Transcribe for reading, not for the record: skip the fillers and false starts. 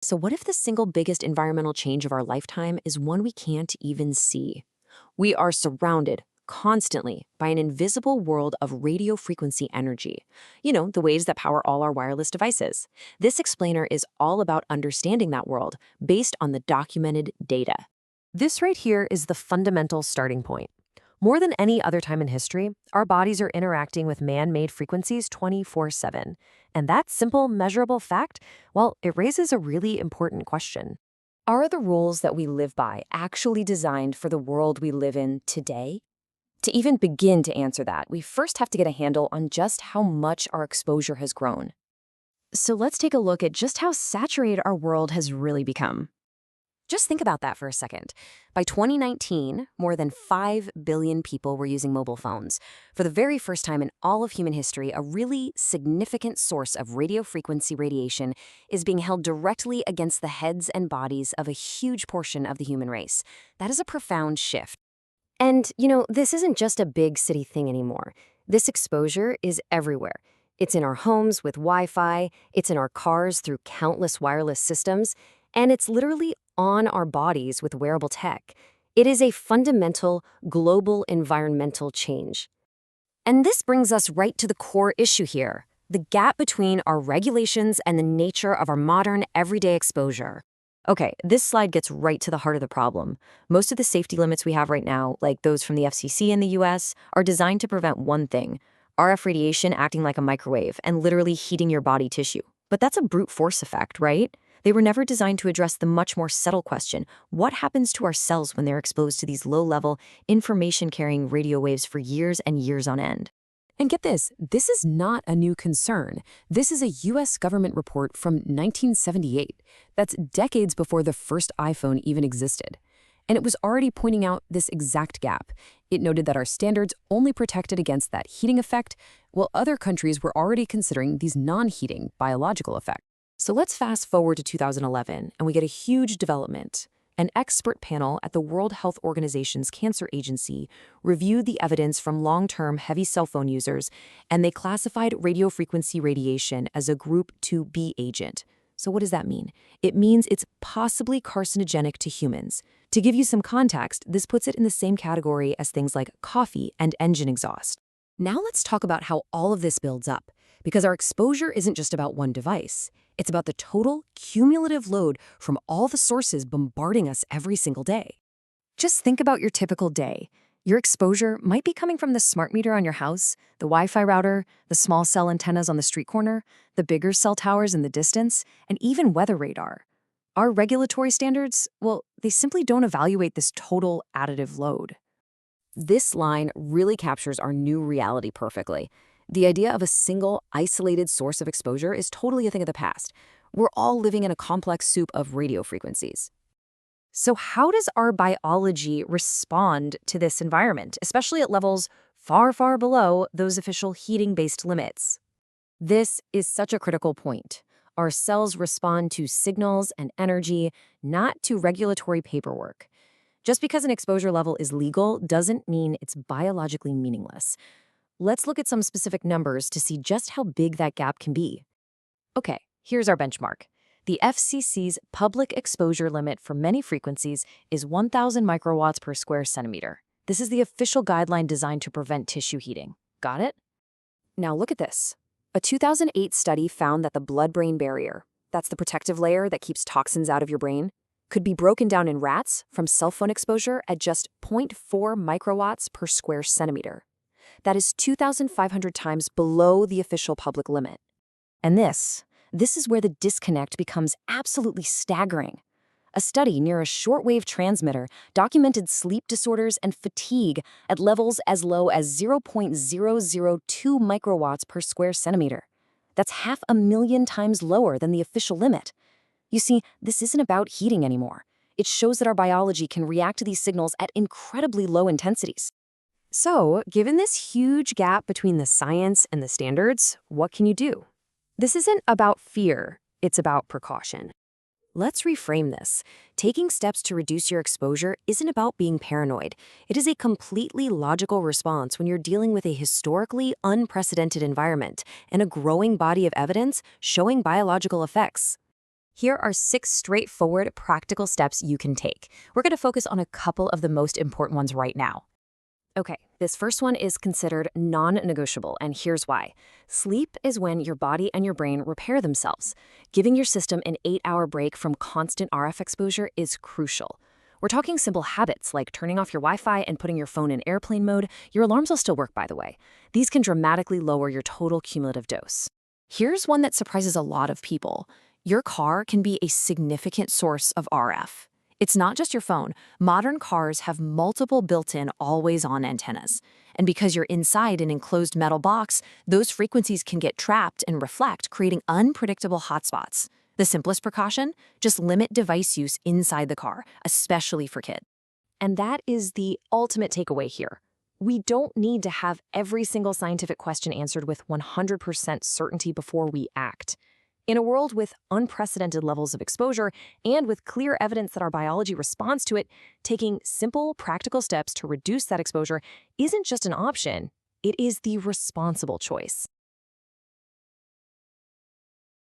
So, what if the single biggest environmental change of our lifetime is one we can't even see? We are surrounded constantly by an invisible world of radio frequency energy. The waves that power all our wireless devices. This explainer is all about understanding that world based on the documented data. This right here is the fundamental starting point. More than any other time in history, our bodies are interacting with man-made frequencies 24/7. And that simple, measurable fact, well, it raises a really important question. Are the rules that we live by actually designed for the world we live in today? To even begin to answer that, we first have to get a handle on just how much our exposure has grown. So let's take a look at just how saturated our world has really become. Just think about that for a second. By 2019, more than 5 billion people were using mobile phones. For the very first time in all of human history, a really significant source of radio frequency radiation is being held directly against the heads and bodies of a huge portion of the human race. That is a profound shift. And, this isn't just a big city thing anymore. This exposure is everywhere. It's in our homes with Wi-Fi, it's in our cars through countless wireless systems, and it's literally on our bodies with wearable tech. It is a fundamental global environmental change. And this brings us right to the core issue here, the gap between our regulations and the nature of our modern everyday exposure. Okay, this slide gets right to the heart of the problem. Most of the safety limits we have right now, like those from the FCC in the US, are designed to prevent one thing: RF radiation acting like a microwave and literally heating your body tissue. But that's a brute force effect, right? They were never designed to address the much more subtle question: what happens to our cells when they're exposed to these low-level, information-carrying radio waves for years and years on end? And get this is not a new concern. This is a US government report from 1978. That's decades before the first iPhone even existed. And it was already pointing out this exact gap. It noted that our standards only protected against that heating effect, while other countries were already considering these non-heating biological effects. So let's fast forward to 2011, and we get a huge development. An expert panel at the World Health Organization's Cancer Agency reviewed the evidence from long-term heavy cell phone users, and they classified radiofrequency radiation as a Group 2B agent. So what does that mean? It means it's possibly carcinogenic to humans. To give you some context, this puts it in the same category as things like coffee and engine exhaust. Now let's talk about how all of this builds up, because our exposure isn't just about one device. It's about the total cumulative load from all the sources bombarding us every single day. Just think about your typical day. Your exposure might be coming from the smart meter on your house, the Wi-Fi router, the small cell antennas on the street corner, the bigger cell towers in the distance, and even weather radar. Our regulatory standards, well, they simply don't evaluate this total additive load. This line really captures our new reality perfectly. The idea of a single, isolated source of exposure is totally a thing of the past. We're all living in a complex soup of radio frequencies. So how does our biology respond to this environment, especially at levels far, far below those official heating-based limits? This is such a critical point. Our cells respond to signals and energy, not to regulatory paperwork. Just because an exposure level is legal doesn't mean it's biologically meaningless. Let's look at some specific numbers to see just how big that gap can be. Okay, here's our benchmark. The FCC's public exposure limit for many frequencies is 1,000 microwatts per square centimeter. This is the official guideline designed to prevent tissue heating. Got it? Now look at this. A 2008 study found that the blood-brain barrier, that's the protective layer that keeps toxins out of your brain, could be broken down in rats from cell phone exposure at just 0.4 microwatts per square centimeter. That is 2,500 times below the official public limit. And this is where the disconnect becomes absolutely staggering. A study near a shortwave transmitter documented sleep disorders and fatigue at levels as low as 0.002 microwatts per square centimeter. That's 500,000 times lower than the official limit. You see, this isn't about heating anymore. It shows that our biology can react to these signals at incredibly low intensities. So, given this huge gap between the science and the standards, what can you do? This isn't about fear, it's about precaution. Let's reframe this. Taking steps to reduce your exposure isn't about being paranoid. It is a completely logical response when you're dealing with a historically unprecedented environment and a growing body of evidence showing biological effects. Here are 6 straightforward, practical steps you can take. We're going to focus on a couple of the most important ones right now. Okay, this first one is considered non-negotiable, and here's why. Sleep is when your body and your brain repair themselves. Giving your system an 8-hour break from constant RF exposure is crucial. We're talking simple habits like turning off your Wi-Fi and putting your phone in airplane mode. Your alarms will still work, by the way. These can dramatically lower your total cumulative dose. Here's one that surprises a lot of people. Your car can be a significant source of RF. It's not just your phone. Modern cars have multiple built-in always-on antennas. And because you're inside an enclosed metal box, those frequencies can get trapped and reflect, creating unpredictable hotspots. The simplest precaution? Just limit device use inside the car, especially for kids. And that is the ultimate takeaway here. We don't need to have every single scientific question answered with 100% certainty before we act. In a world with unprecedented levels of exposure and with clear evidence that our biology responds to it, taking simple, practical steps to reduce that exposure isn't just an option, it is the responsible choice.